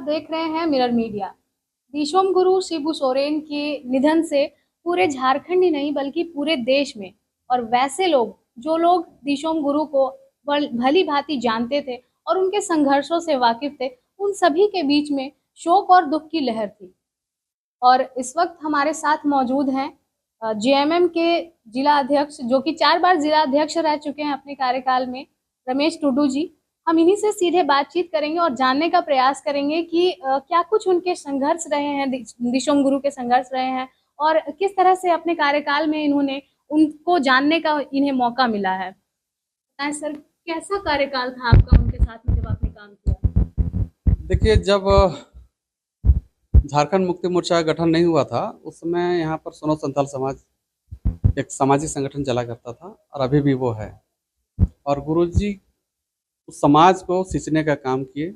देख रहे हैं मिरर मीडिया। दिशोम गुरु शिबू सोरेन के निधन से पूरे झारखंड ही नहीं बल्कि पूरे देश में और वैसे लोग जो लोग दिशोम गुरु को भली भांति जानते थे और उनके संघर्षों से वाकिफ थे, उन सभी के बीच में शोक और दुख की लहर थी। और इस वक्त हमारे साथ मौजूद हैं जेएमएम के जिला अध्यक्ष, जो कि 4 बार जिला अध्यक्ष रह चुके हैं अपने कार्यकाल में, रमेश टुडू जी। हम इन्हीं से सीधे बातचीत करेंगे और जानने का प्रयास करेंगे कि क्या कुछ उनके संघर्ष रहे हैं, दिशोम गुरु के संघर्ष रहे हैं और किस तरह से अपने कार्यकाल में इन्होंने उनको जानने का इन्हें मौका मिला है। सर, कैसा कार्यकाल था आपका उनके साथ में जब आपने काम किया? देखिए, जब झारखंड मुक्ति मोर्चा का गठन नहीं हुआ था उस समय यहाँ पर सोनो संथाल समाज एक सामाजिक संगठन चला करता था और अभी भी वो है। और गुरुजी उस समाज को सींचने का काम किए।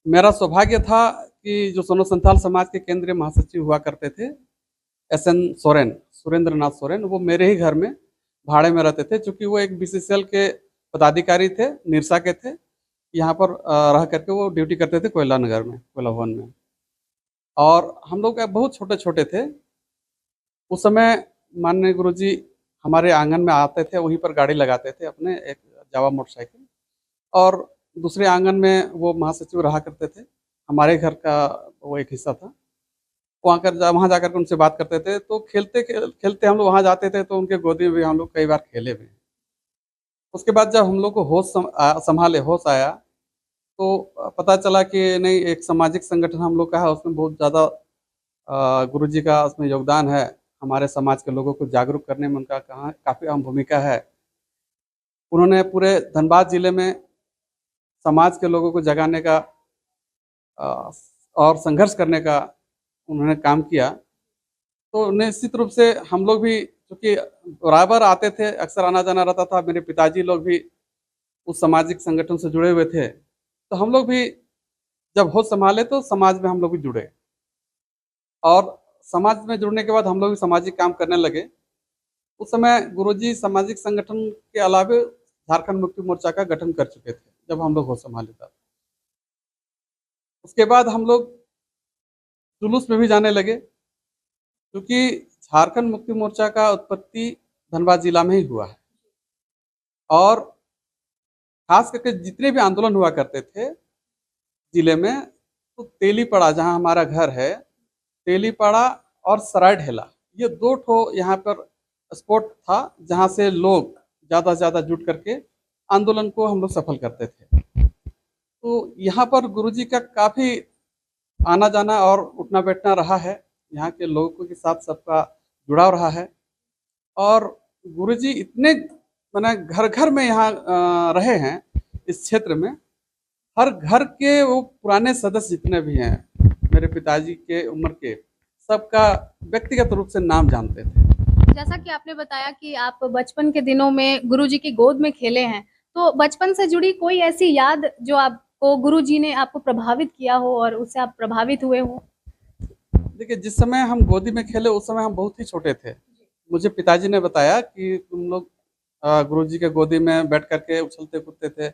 मेरा सौभाग्य था कि जो सोनो संथाल समाज के केंद्रीय महासचिव हुआ करते थे SN सोरेन, सुरेंद्र नाथ सोरेन, वो मेरे ही घर में भाड़े में रहते थे। चूँकि वो एक BCCL के पदाधिकारी थे, निरसा के थे। यहाँ पर रह करके वो ड्यूटी करते थे कोयला नगर में, कोयला भवन में। और हम लोग बहुत छोटे छोटे थे उस समय। माननीय गुरुजी हमारे आंगन में आते थे, वहीं पर गाड़ी लगाते थे अपने, एक जावा मोटरसाइकिल, और दूसरे आंगन में वो महासचिव रहा करते थे। हमारे घर का वो एक हिस्सा था। वहाँ जाकर उनसे बात करते थे। तो खेलते खेलते हम लोग वहाँ जाते थे तो उनके गोदी में भी हम लोग कई बार खेले भी। उसके बाद जब हम लोग को होश आया तो पता चला कि नहीं, एक सामाजिक संगठन हम लोग का है, उसमें बहुत ज़्यादा गुरुजी का उसमें योगदान है। हमारे समाज के लोगों को जागरूक करने में उनका काफ़ी अहम भूमिका है। उन्होंने पूरे धनबाद जिले में समाज के लोगों को जगाने का और संघर्ष करने का उन्होंने काम किया। तो निश्चित रूप से हम लोग भी, क्योंकि बराबर आते थे, अक्सर आना जाना रहता था। मेरे पिताजी लोग भी उस सामाजिक संगठन से जुड़े हुए थे। तो हम लोग भी जब होश संभाले तो समाज में हम लोग भी जुड़े, और समाज में जुड़ने के बाद हम लोग भी सामाजिक काम करने लगे। उस समय गुरुजी सामाजिक संगठन के अलावे झारखंड मुक्ति मोर्चा का गठन कर चुके थे जब हम लोग होश संभाले था। उसके बाद हम लोग जुलूस में भी जाने लगे, क्योंकि झारखंड मुक्ति मोर्चा का उत्पत्ति धनबाद जिला में ही हुआ है। और खास करके जितने भी आंदोलन हुआ करते थे जिले में, तो तेलीपड़ा, जहां हमारा घर है, तेलीपड़ा और सराय ढेला, ये 2 ठो यहाँ पर स्पॉट था जहां से लोग ज़्यादा से ज़्यादा जुट करके आंदोलन को हम लोग सफल करते थे। तो यहाँ पर गुरुजी का काफ़ी आना जाना और उठना बैठना रहा है। यहाँ के लोगों के साथ सबका जुड़ाव रहा है। और गुरुजी इतने माने घर घर में यहाँ रहे हैं इस क्षेत्र में। हर घर के वो पुराने सदस्य जितने भी हैं, मेरे पिताजी के उम्र के, सबका व्यक्तिगत रूप से नाम जानते थे। जैसा कि आपने बताया कि आप बचपन के दिनों में गुरुजी की गोद में खेले हैं, तो बचपन से जुड़ी कोई ऐसी याद जो आपको गुरुजी ने आपको प्रभावित किया हो और उससे आप प्रभावित हुए हो? देखिए, जिस समय हम गोदी में खेले उस समय हम बहुत ही छोटे थे। मुझे पिताजी ने बताया कि तुम लोग गुरुजी के गोदी में बैठ करके उछलते कूदते थे।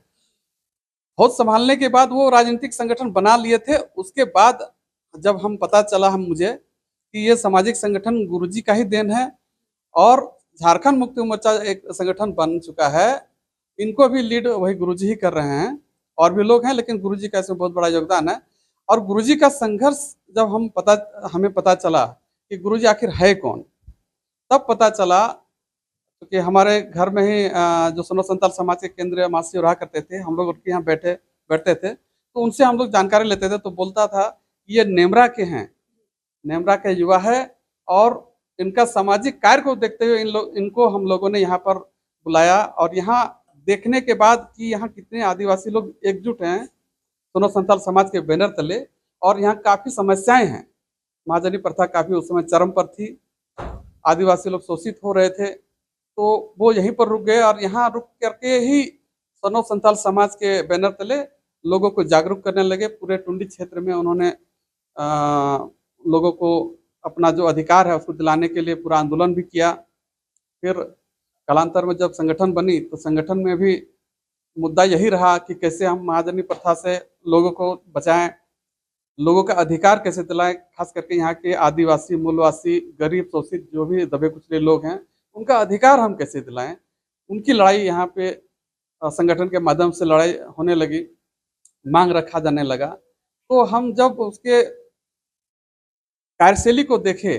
होश संभालने के बाद वो राजनीतिक संगठन बना लिए थे। उसके बाद जब हम पता चला मुझे कि ये सामाजिक संगठन गुरुजी का ही देन है और झारखंड मुक्ति मोर्चा एक संगठन बन चुका है, इनको भी लीड वही गुरुजी ही कर रहे हैं। और भी लोग हैं, लेकिन गुरुजी का इसमें बहुत बड़ा योगदान है। और गुरुजी का संघर्ष जब हमें पता चला कि गुरुजी आखिर है कौन, तब पता चला। क्योंकि हमारे घर में ही जो सोनो संथाल समाज के केंद्रीय महासचिव रहा करते थे, हम लोग उनके यहाँ बैठते थे, तो उनसे हम लोग जानकारी लेते थे। तो बोलता था ये नेमरा के हैं, नेमरा के युवा है, और इनका सामाजिक कार्य को देखते हुए इनको हम लोगों ने यहाँ पर बुलाया। और यहाँ देखने के बाद कि यहाँ कितने आदिवासी लोग एकजुट हैं सोनो संथाल समाज के बैनर तले, और यहाँ काफ़ी समस्याएं हैं। महाजनी प्रथा काफ़ी उस समय चरम पर थी, आदिवासी लोग शोषित हो रहे थे। तो वो यहीं पर रुक गए, और यहाँ रुक करके ही सोनो संथाल समाज के बैनर तले लोगों को जागरूक करने लगे। पूरे टुंडी क्षेत्र में उन्होंने लोगों को अपना जो अधिकार है उसको दिलाने के लिए पूरा आंदोलन भी किया। फिर कालांतर में जब संगठन बनी तो संगठन में भी मुद्दा यही रहा कि कैसे हम महाजनी प्रथा से लोगों को बचाएं, लोगों का अधिकार कैसे दिलाएं, खास करके यहाँ के आदिवासी, मूलवासी, गरीब, शोषित जो भी दबे कुचले लोग हैं, उनका अधिकार हम कैसे दिलाएं। उनकी लड़ाई यहाँ पे संगठन के माध्यम से लड़ाई होने लगी, मांग रखा जाने लगा। तो हम जब उसके कार्यशैली को देखे,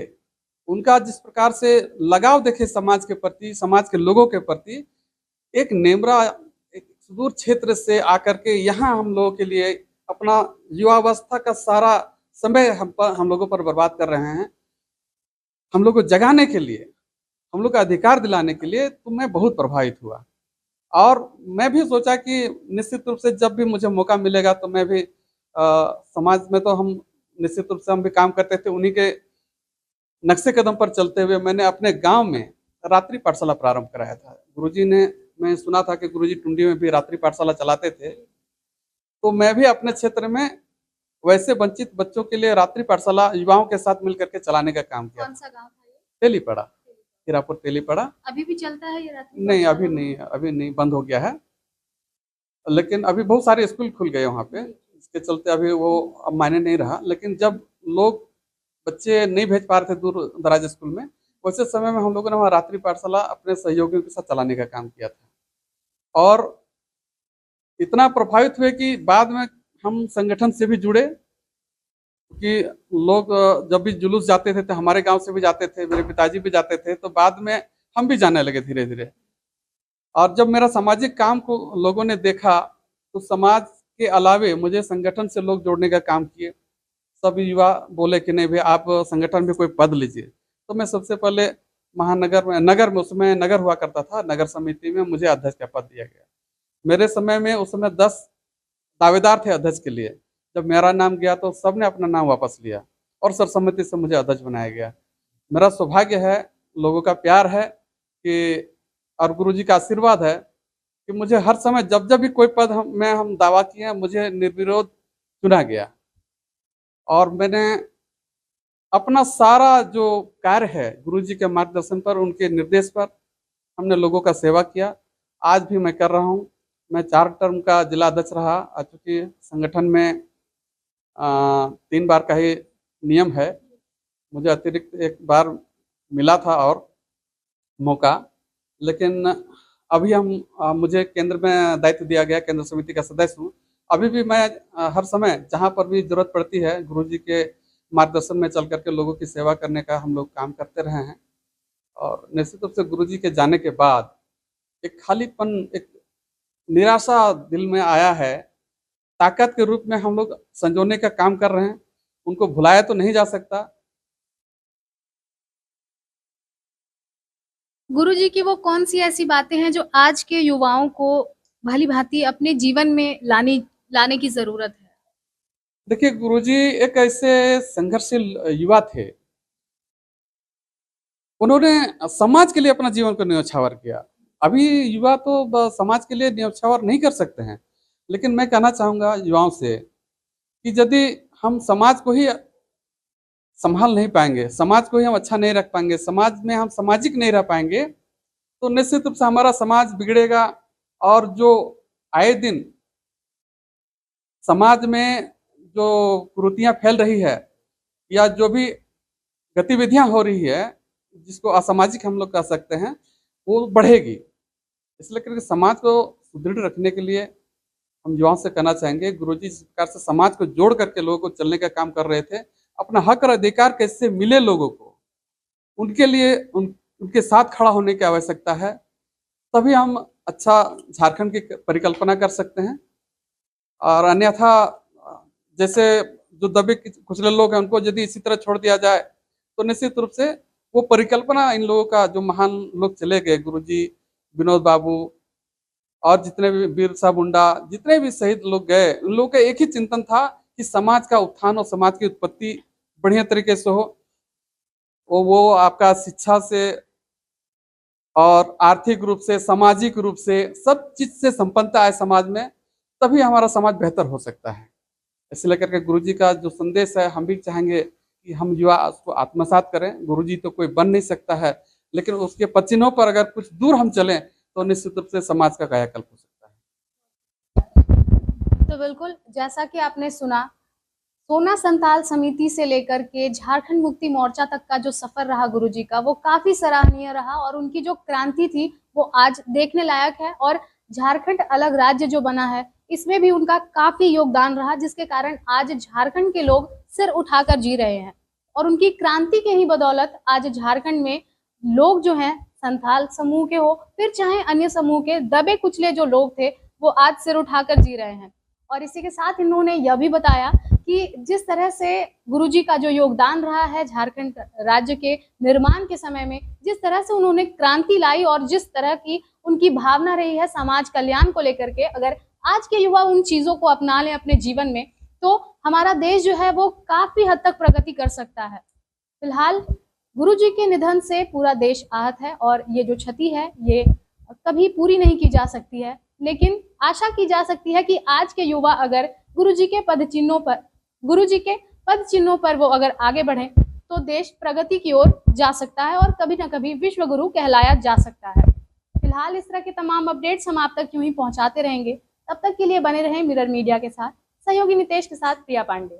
उनका जिस प्रकार से लगाव देखे समाज के प्रति, समाज के लोगों के प्रति, एक नेमरा, एक सुदूर क्षेत्र से आकर के यहाँ हम लोगों के लिए अपना युवावस्था का सारा समय हम लोगों पर बर्बाद कर रहे हैं, हम लोग को जगाने के लिए, हम लोग का अधिकार दिलाने के लिए, तो मैं बहुत प्रभावित हुआ। और मैं भी सोचा कि निश्चित रूप से जब भी मुझे मौका मिलेगा तो मैं भी समाज में, तो हम निश्चित रूप से हम भी काम करते थे, उन्हीं के नक्शे कदम पर चलते हुए मैंने अपने गांव में रात्रि पाठशाला प्रारंभ कराया था। गुरुजी ने, मैं सुना था कि गुरुजी टुंडी में भी रात्रि पाठशाला चलाते थे, तो मैं भी अपने क्षेत्र में वैसे वंचित बच्चों के लिए रात्रि पाठशाला युवाओं के साथ मिलकर के चलाने का काम किया। कौन सा गांव था ये? तेलीपड़ा, हीरापुर तेलीपड़ा। अभी भी चलता है ये रात्रि नहीं, पाठशाला? अभी नहीं, बंद हो गया है, लेकिन अभी बहुत सारे स्कूल खुल गए वहाँ पे, इसके चलते अभी वो अब मायने नहीं रहा। लेकिन जब लोग, बच्चे नहीं भेज पा रहे थे दूर दराज स्कूल में, वैसे समय में हम लोगों ने वहाँ रात्रि पाठशाला अपने सहयोगियों के साथ चलाने का काम किया था। और इतना प्रभावित हुए कि बाद में हम संगठन से भी जुड़े, कि लोग जब भी जुलूस जाते थे तो हमारे गांव से भी जाते थे, मेरे पिताजी भी जाते थे, तो बाद में हम भी जाने लगे धीरे धीरे। और जब मेरा सामाजिक काम को लोगों ने देखा, तो समाज के अलावे मुझे संगठन से लोग जोड़ने का काम किए। सब युवा बोले कि नहीं भाई, आप संगठन में कोई पद लीजिए। तो मैं सबसे पहले महानगर में, नगर में, उसमें नगर हुआ करता था, नगर समिति में मुझे अध्यक्ष का पद दिया गया। मेरे समय में उस समय 10 दावेदार थे अध्यक्ष के लिए। जब मेरा नाम गया तो सबने अपना नाम वापस लिया और सर्वसम्मति से मुझे अध्यक्ष बनाया गया। मेरा सौभाग्य है, लोगों का प्यार है कि, और गुरुजी का आशीर्वाद है कि मुझे हर समय जब जब भी कोई पद हम दावा किए, मुझे निर्विरोध चुना गया। और मैंने अपना सारा जो कार्य है गुरुजी के मार्गदर्शन पर, उनके निर्देश पर हमने लोगों का सेवा किया। आज भी मैं कर रहा हूँ। मैं 4 टर्म का जिला अध्यक्ष रहा, चूँकि संगठन में 3 बार का ही नियम है, मुझे अतिरिक्त 1 बार मिला था और मौका। लेकिन अभी मुझे केंद्र में दायित्व दिया गया, केंद्र समिति का सदस्य हूँ। अभी भी मैं हर समय जहाँ पर भी जरूरत पड़ती है, गुरुजी के मार्गदर्शन में चल करके लोगों की सेवा करने का हम लोग काम करते रहे हैं। और निश्चित रूप से गुरुजी के जाने के बाद एक खालीपन, एक निराशा दिल में आया है। ताकत के रूप में हम लोग संजोने का काम कर रहे हैं, उनको भुलाया तो नहीं जा सकता। गुरुजी की वो कौन सी ऐसी बातें हैं जो आज के युवाओं को भली भांति अपने जीवन में लाने की जरूरत है? देखिए, गुरुजी एक ऐसे संघर्षशील युवा थे, उन्होंने समाज के लिए अपना जीवन को न्यौछावर किया। अभी युवा तो समाज के लिए न्यौछावर नहीं कर सकते हैं, लेकिन मैं कहना चाहूँगा युवाओं से कि यदि हम समाज को ही संभाल नहीं पाएंगे, समाज को ही हम अच्छा नहीं रख पाएंगे, समाज में हम सामाजिक नहीं रह पाएंगे, तो निश्चित रूप से हमारा समाज बिगड़ेगा। और जो आए दिन समाज में जो कुरीतियां फैल रही है, या जो भी गतिविधियां हो रही है, जिसको असामाजिक हम लोग कह सकते हैं, वो बढ़ेगी। इसलिए करके समाज को सुदृढ़ रखने के लिए हम युवाओं से कहना चाहेंगे, गुरुजी जिस प्रकार से समाज को जोड़ करके लोगों को चलने का काम कर रहे थे, अपना हक और अधिकार कैसे मिले लोगों को, उनके लिए उनके साथ खड़ा होने की आवश्यकता है। तभी हम अच्छा झारखंड की परिकल्पना कर सकते हैं। और अन्यथा जैसे जो दबे कुचले लोग हैं, उनको यदि इसी तरह छोड़ दिया जाए, तो निश्चित रूप से वो परिकल्पना इन लोगों का, जो महान लोग चले गए, गुरुजी, विनोद बाबू और जितने भी बिरसा मुंडा, जितने भी शहीद लोग गए, उन लोगों का एक ही चिंतन था कि समाज का उत्थान और समाज की उत्पत्ति बढ़िया तरीके से हो। वो आपका शिक्षा से और आर्थिक रूप से, सामाजिक रूप से, सब चीज से संपन्नता आए समाज में, तभी हमारा समाज बेहतर हो सकता है। इसलिए करके गुरुजी का जो संदेश है, हम भी चाहेंगे कि हम युवा उसको आत्मसात करें। गुरुजी तो कोई बन नहीं सकता है, लेकिन उसके पचिन्हों पर अगर कुछ दूर हम चलें, तो निश्चित रूप से समाज का कायाकल्प हो सकता है। तो बिल्कुल जैसा कि आपने सुना, सोना संथाल समिति से लेकर के झारखंड मुक्ति मोर्चा तक का जो सफर रहा गुरुजी का, वो काफी सराहनीय रहा और उनकी जो क्रांति थी वो आज देखने लायक है। और झारखंड अलग राज्य जो बना है, इसमें भी उनका काफी योगदान रहा, जिसके कारण आज झारखंड के लोग सिर उठाकर जी रहे हैं। और उनकी क्रांति के ही बदौलत आज झारखंड में लोग जो हैं, संथाल समूह के हो फिर चाहे अन्य समूह के, दबे कुचले जो लोग थे वो आज सिर उठाकर जी रहे हैं। और इसी के साथ इन्होंने यह भी बताया कि जिस तरह से गुरुजी का जो योगदान रहा है झारखंड राज्य के निर्माण के समय में, जिस तरह से उन्होंने क्रांति लाई और जिस तरह की उनकी भावना रही है समाज कल्याण को लेकर के, अगर आज के युवा उन चीजों को अपना लें अपने जीवन में, तो हमारा देश जो है वो काफी हद तक प्रगति कर सकता है। फिलहाल गुरुजी के निधन से पूरा देश आहत है और ये जो क्षति है ये कभी पूरी नहीं की जा सकती है, लेकिन आशा की जा सकती है कि आज के युवा अगर गुरुजी के पद चिन्हों पर वो अगर आगे बढ़े तो देश प्रगति की ओर जा सकता है और कभी ना कभी विश्व गुरु कहलाया जा सकता है। फिलहाल इस तरह के तमाम अपडेट्स हम आप तक यूं ही पहुंचाते रहेंगे। तब तक के लिए बने रहें मिरर मीडिया के साथ। सहयोगी नितेश के साथ प्रिया पांडे।